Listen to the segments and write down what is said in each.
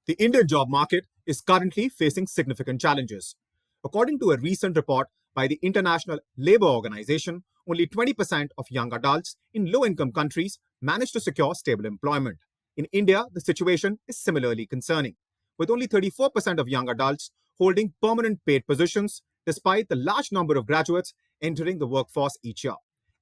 The Indian job market is currently facing significant challenges. According to a recent report by the International Labour Organization, only 20% of young adults in low income countries manage to secure stable employment. In India, the situation is similarly concerning, with only 34% of young adults holding permanent paid positions, despite the large number of graduates entering the workforce each year.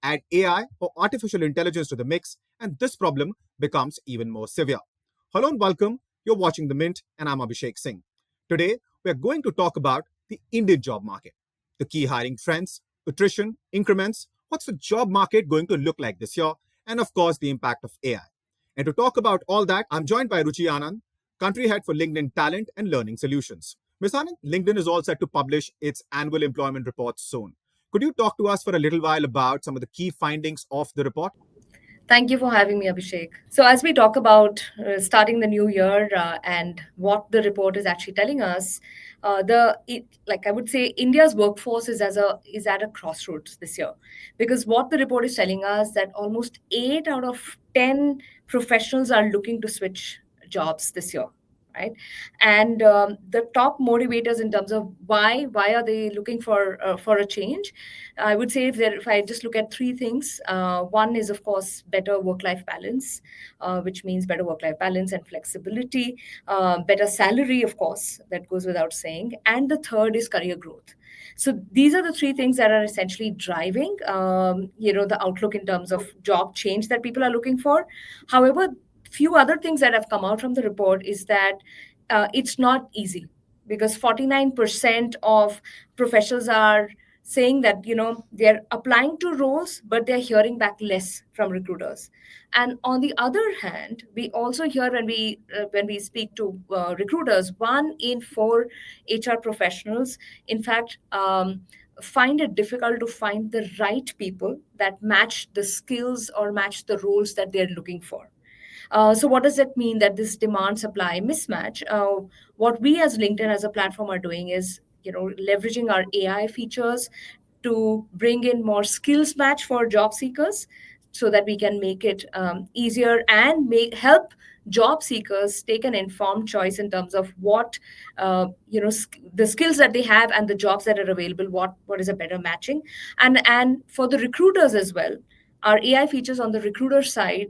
Add AI or artificial intelligence to the mix, and this problem becomes even more severe. Hello and welcome. You're watching The Mint, and I'm Abhishek Singh. Today, we're going to talk about the Indian job market, the key hiring trends, attrition, increments, what's the job market going to look like this year, and of course, the impact of AI. And to talk about all that, I'm joined by Ruchi Anand, country head for LinkedIn Talent and Learning Solutions. Ms. Anand, LinkedIn is all set to publish its annual employment report soon. Could you talk to us for a little while about some of the key findings of the report? Thank you for having me, Abhishek. So, as we talk about starting the new year and what the report is actually telling us, like I would say, India's workforce is at a crossroads this year, because what the report is telling us that almost 8 out of 10 professionals are looking to switch jobs this year, right? And the top motivators in terms of why are they looking for a change, I would say if I just look at three things. One is, of course, better work-life balance, which means better work-life balance and flexibility, better salary, of course, that goes without saying. And the third is career growth. So these are the three things that are essentially driving, the outlook in terms of job change that people are looking for. However, few other things that have come out from the report is that it's not easy, because 49% of professionals are saying that they're applying to roles but they're hearing back less from recruiters. And on the other hand, we also hear when we speak to recruiters, 1 in 4 HR professionals, in fact, find it difficult to find the right people that match the skills or match the roles that they're looking for. So what does that mean, that this demand supply mismatch? What we as LinkedIn as a platform are doing is, leveraging our AI features to bring in more skills match for job seekers, so that we can make it easier and help job seekers take an informed choice in terms of what the skills that they have and the jobs that are available, what is a better matching. And for the recruiters as well, our AI features on the recruiter side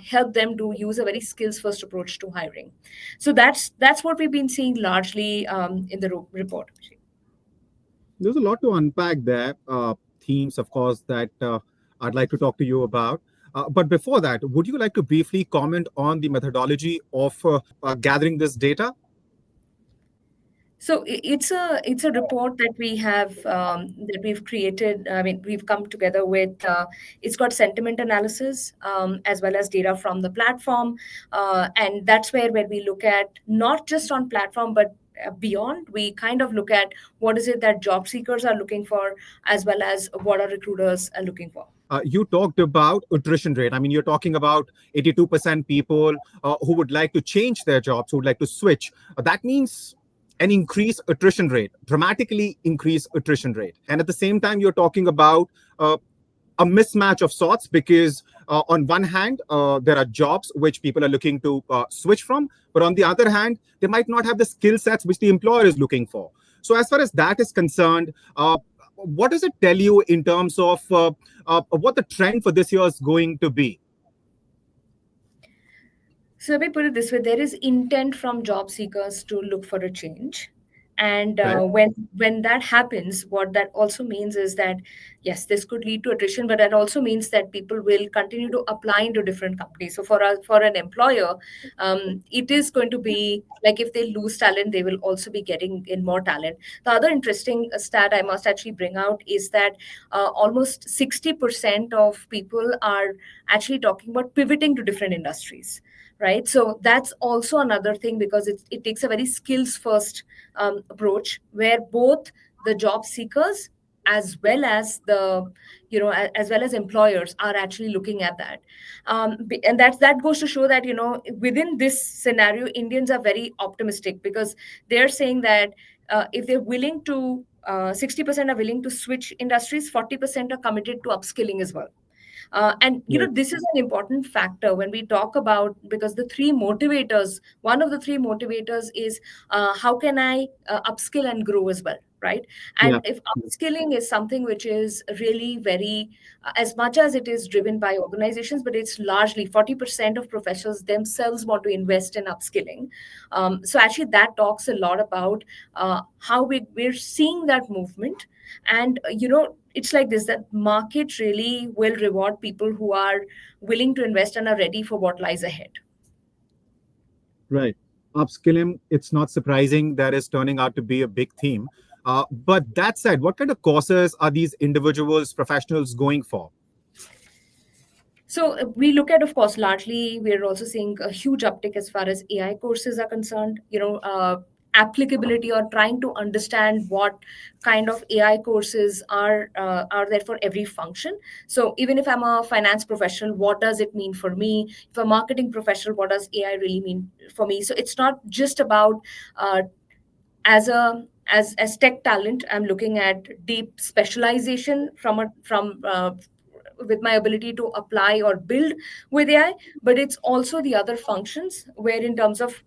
help them to use a very skills first approach to hiring. So that's what we've been seeing largely in the report. There's a lot to unpack there. Themes, of course, that I'd like to talk to you about. But before that, would you like to briefly comment on the methodology of gathering this data? So it's a report that we've created. I mean, we've come together with. It's got sentiment analysis as well as data from the platform, and that's where we look at not just on platform but beyond. We kind of look at what is it that job seekers are looking for, as well as what our recruiters are looking for. You talked about attrition rate. I mean, you're talking about 82% people who would like to change their jobs, who would like to switch. That means an increased attrition rate, dramatically increased attrition rate. And at the same time, you're talking about a mismatch of sorts, because on one hand, there are jobs which people are looking to switch from, but on the other hand, they might not have the skill sets which the employer is looking for. So as far as that is concerned, what does it tell you in terms of what the trend for this year is going to be? So let me put it this way: there is intent from job seekers to look for a change, and Right. when that happens, what that also means is that yes, this could lead to attrition, but that also means that people will continue to apply into different companies. So for an employer, it is going to be like, if they lose talent, they will also be getting in more talent. The other interesting stat I must actually bring out is that almost 60% of people are actually talking about pivoting to different industries, right? So that's also another thing, because it takes a very skills first approach, where both the job seekers as well as as well as employers are actually looking at that. And that goes to show that within this scenario, Indians are very optimistic, because they're saying that if they're willing to 60% are willing to switch industries, 40% are committed to upskilling as well. And Right. this is an important factor when we talk about, because the three motivators, one of the three motivators is how can I upskill and grow as well, right? Yeah. And if upskilling is something which is really very, as much as it is driven by organizations, but it's largely 40% of professionals themselves want to invest in upskilling. So actually that talks a lot about how we're seeing that movement. And it's like this, that market really will reward people who are willing to invest and are ready for what lies ahead. Right. Upskilling, it's not surprising that is turning out to be a big theme. But that said, what kind of courses are these individuals, professionals going for? So we look at, of course, largely we're also seeing a huge uptick as far as AI courses are concerned. Applicability, or trying to understand what kind of AI courses are there for every function. So even if I'm a finance professional, what does it mean for me? If a marketing professional, what does AI really mean for me? So it's not just about uh, as tech talent, I'm looking at deep specialization from with my ability to apply or build with AI, but it's also the other functions where, in terms of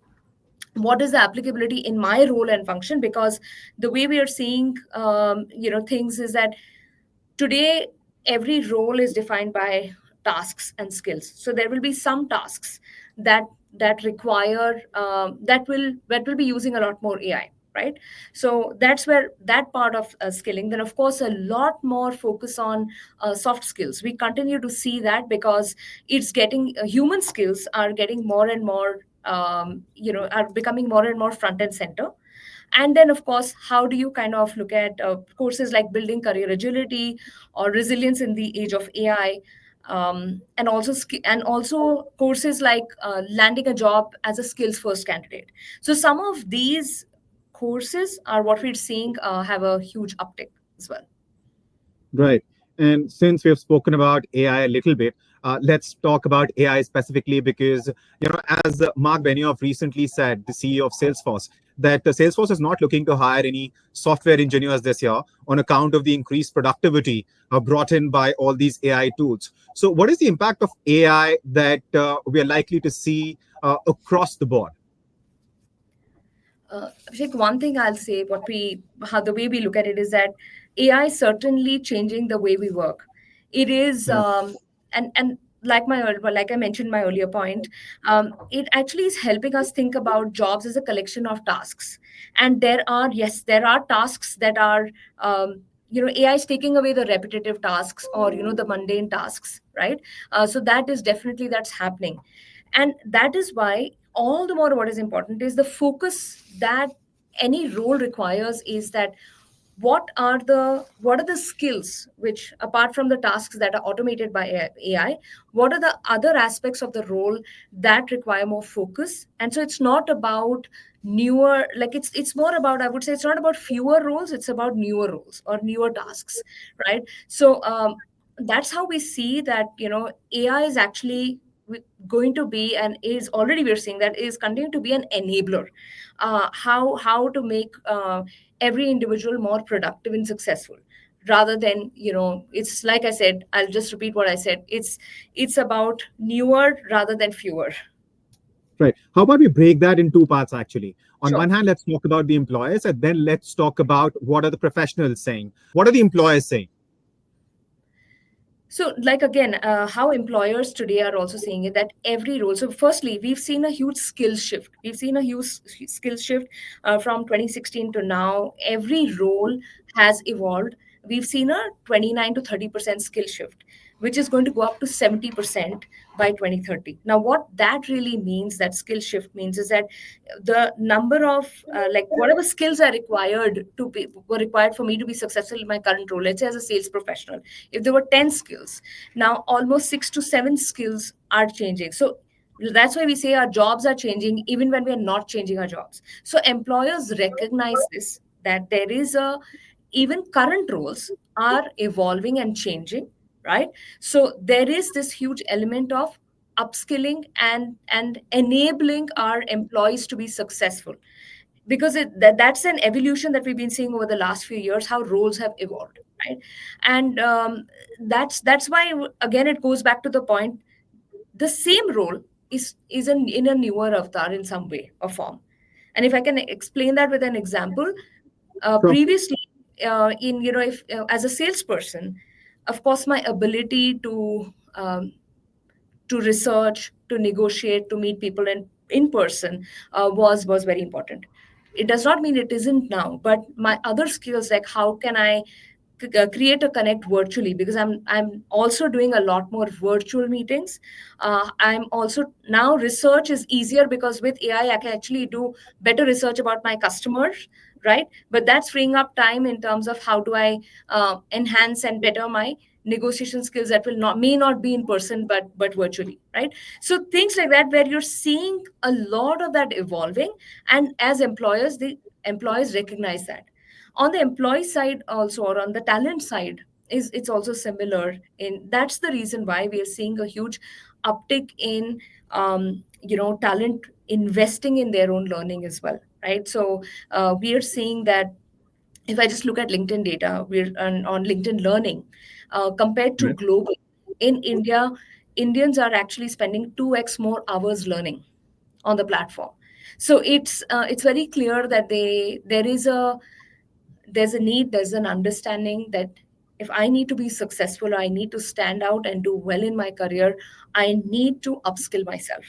what is the applicability in my role and function. Because the way we are seeing things is that today every role is defined by tasks and skills. So there will be some tasks that require that will be using a lot more AI, right? So that's where that part of skilling. Then of course a lot more focus on soft skills. We continue to see that because it's getting human skills are getting more and more are becoming more and more front and center. And then of course, how do you kind of look at courses like building career agility or resilience in the age of AI, and also and also courses like landing a job as a skills first candidate. So some of these courses are what we're seeing have a huge uptick as well. Right. And since we have spoken about AI a little bit, let's talk about AI specifically because, as Mark Benioff recently said, the CEO of Salesforce, that Salesforce is not looking to hire any software engineers this year on account of the increased productivity brought in by all these AI tools. So, what is the impact of AI that we are likely to see across the board? Abhishek, one thing I'll say, how the way we look at it is that AI is certainly changing the way we work. It is, Yeah. and like I mentioned my earlier point, it actually is helping us think about jobs as a collection of tasks. And there are tasks that are, AI is taking away the repetitive tasks, or the mundane tasks, right? So that is definitely that's happening. And that is why all the more what is important is the focus that any role requires, is that what are the skills which, apart from the tasks that are automated by AI, what are the other aspects of the role that require more focus. And so it's not about newer, like it's more about, I would say, it's not about fewer roles, it's about newer roles or newer tasks, right? So that's how we see that AI is actually going to be, and is already, we're seeing that is continuing to be an enabler. How to make every individual more productive and successful, rather than, it's like I said, I'll just repeat what I said, it's about newer rather than fewer. Right. How about we break that in two parts, actually? On Sure. one hand, let's talk about the employers, and then let's talk about what are the professionals saying? What are the employers saying? So, like again, how employers today are also seeing it, that every role. So, firstly, we've seen a huge skill shift. We've seen a huge skill shift from 2016 to now. Every role has evolved. We've seen a 29 to 30% skill shift, which is going to go up to 70% by 2030. Now, what that really means, that skill shift means, is that the number of like whatever skills are required were required for me to be successful in my current role. Let's say as a sales professional, if there were 10 skills, now almost 6 to 7 skills are changing. So that's why we say our jobs are changing even when we are not changing our jobs. So employers recognize this, that there is a, even current roles are evolving and changing, right? So there is this huge element of upskilling and enabling our employees to be successful. because that's an evolution that we've been seeing over the last few years, how roles have evolved, right? And that's why, again, it goes back to the point, the same role is in a newer avatar in some way or form. And if I can explain that with an example, So, previously, in if as a salesperson, of course my ability to research, to negotiate, to meet people in person was very important. It does not mean it isn't now, but my other skills, like how can I create a connect virtually, because I'm also doing a lot more virtual meetings. I'm also now, research is easier because with AI I can actually do better research about my customers, right? But that's freeing up time in terms of how do I enhance and better my negotiation skills that will not may not be in person, but virtually, right? So things like that, where you're seeing a lot of that evolving, and as employers, the employees recognize that. On the employee side also, or on the talent side, is it's also similar. In That's the reason why we are seeing a huge uptick in talent investing in their own learning as well, right? So we are seeing that, if I just look at LinkedIn data, we're on LinkedIn Learning, compared to right. global. In India, Indians are actually spending 2x more hours learning on the platform. So it's very clear that there's a need, there's an understanding that if I need to be successful, or I need to stand out and do well in my career, I need to upskill myself.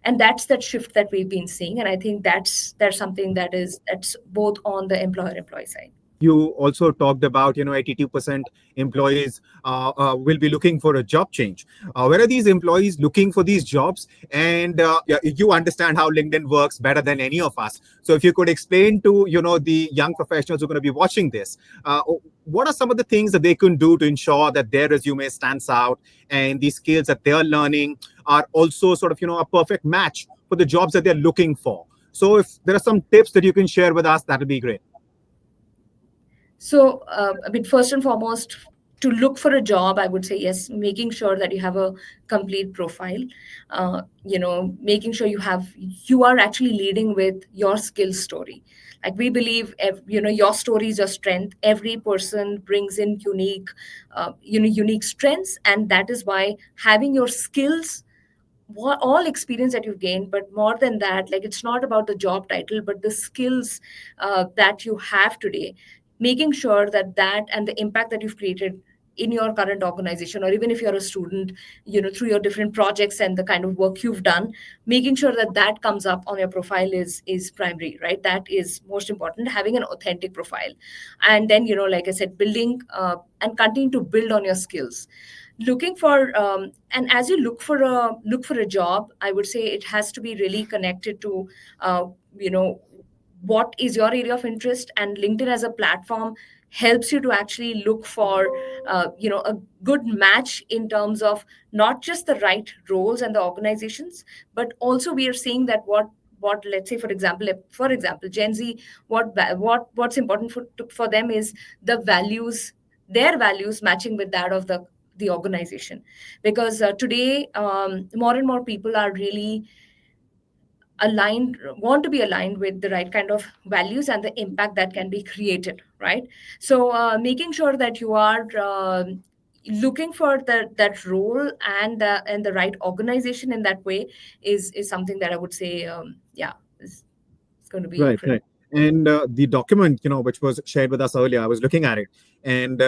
And that's that shift that we've been seeing. And I think that's something that's both on the employer-employee side. You also talked about 82% employees will be looking for a job change. Where are these employees looking for these jobs? And yeah, you understand how LinkedIn works better than any of us. So if you could explain to the young professionals who are going to be watching this, what are some of the things that they can do to ensure that their resume stands out and the skills that they're learning are also sort of a perfect match for the jobs that they're looking for? So if there are some tips that you can share with us, that would be great. So, I mean, first and foremost, to look for a job, I would say yes, making sure that you have a complete profile. Making sure you are actually leading with your skill story. Like we believe, your story is your strength. Every person brings in unique strengths, and that is why having your skills, all experience that you've gained, but more than that, like it's not about the job title but the skills that you have today, making sure that and the impact that you've created in your current organization, or even if you're a student, through your different projects and the kind of work you've done, making sure that comes up on your profile is primary, right? That is most important, having an authentic profile. And then, like I said, building and continue to build on your skills, looking for and as you look for a job, I would say it has to be really connected to uh, you know what is your area of interest. And LinkedIn as a platform helps you to actually look for a good match in terms of not just the right roles and the organizations, but also we are seeing that what let's say, for example, Gen Z, what's important for them is the values, their values matching with that of the organization. Because today, more and more people are really want to be aligned with the right kind of values and the impact that can be created, right? So making sure that you are looking for that role and the right organization in that way is something that I would say, yeah, is going to be Right, critical. right. And the document, which was shared with us earlier, I was looking at it. And,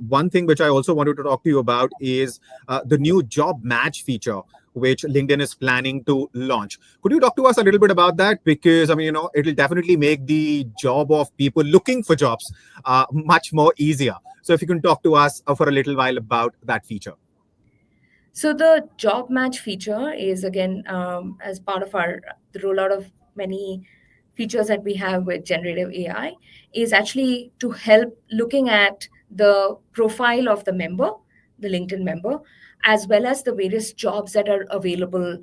one thing which I also wanted to talk to you about is the new job match feature, which LinkedIn is planning to launch. Could you talk to us a little bit about that? Because, I mean, it'll definitely make the job of people looking for jobs much more easier. So if you can talk to us for a little while about that feature. So the job match feature is, again, as part of the rollout of many features that we have with generative AI, is actually to help looking at the profile of the member, the LinkedIn member, as well as the various jobs that are available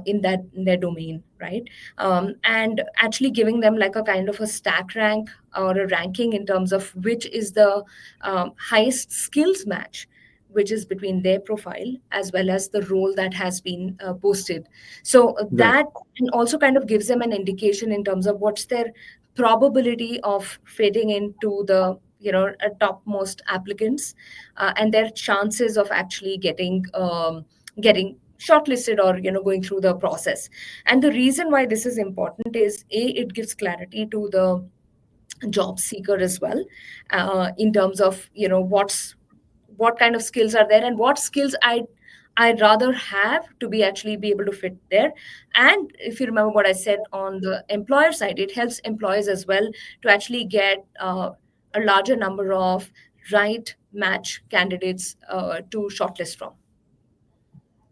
in their domain, right? And actually giving them like a kind of a stack rank or a ranking in terms of which is the highest skills match which is between their profile as well as the role that has been posted. So Right. that and also kind of gives them an indication in terms of what's their probability of fitting into the topmost applicants, and their chances of actually getting shortlisted or going through the process. And the reason why this is important is it gives clarity to the job seeker as well, in terms of what kind of skills are there and what skills I'd rather have to be actually be able to fit there. And if you remember what I said on the employer side, it helps employers as well to actually get a larger number of right match candidates to shortlist from.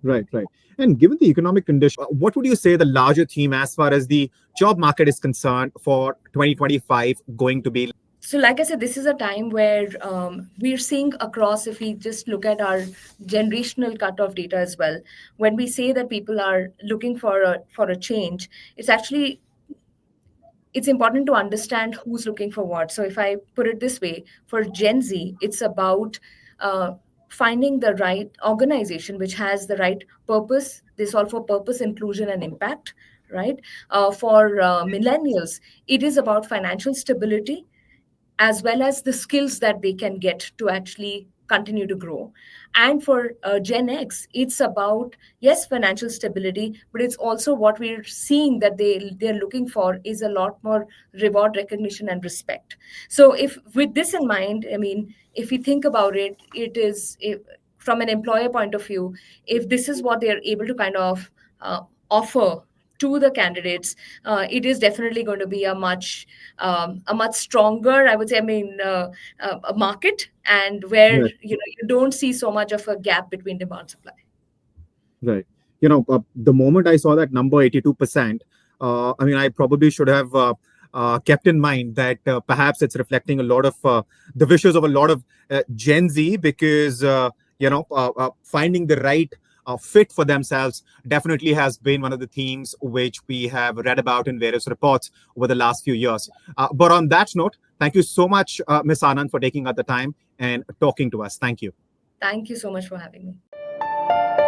Right, right. And given the economic condition, what would you say the larger theme as far as the job market is concerned for 2025 going to be? So, like I said, this is a time where we're seeing across, if we just look at our generational cutoff data as well, when we say that people are looking for a change, it's actually it's important to understand who's looking for what. So if I put it this way, for Gen Z, it's about uh, finding the right organization which has the right purpose. They solve for purpose, inclusion, and impact, right? For millennials, it is about financial stability as well as the skills that they can get to actually continue to grow. And for Gen X, it's about, yes, financial stability, but it's also what we're seeing that they're looking for is a lot more reward, recognition, and respect. So if with this in mind, I mean, if we think about it, from an employer point of view, if this is what they're able to kind of offer to the candidates, it is definitely going to be a much stronger, I would say, a market, and where Right, you don't see so much of a gap between demand and supply. right. The moment I saw that number 82%, I mean, I probably should have kept in mind that perhaps it's reflecting a lot of the wishes of a lot of Gen Z because, finding the right fit for themselves definitely has been one of the themes which we have read about in various reports over the last few years. But on that note, thank you so much, Ms. Anand, for taking out the time and talking to us. Thank you. Thank you so much for having me.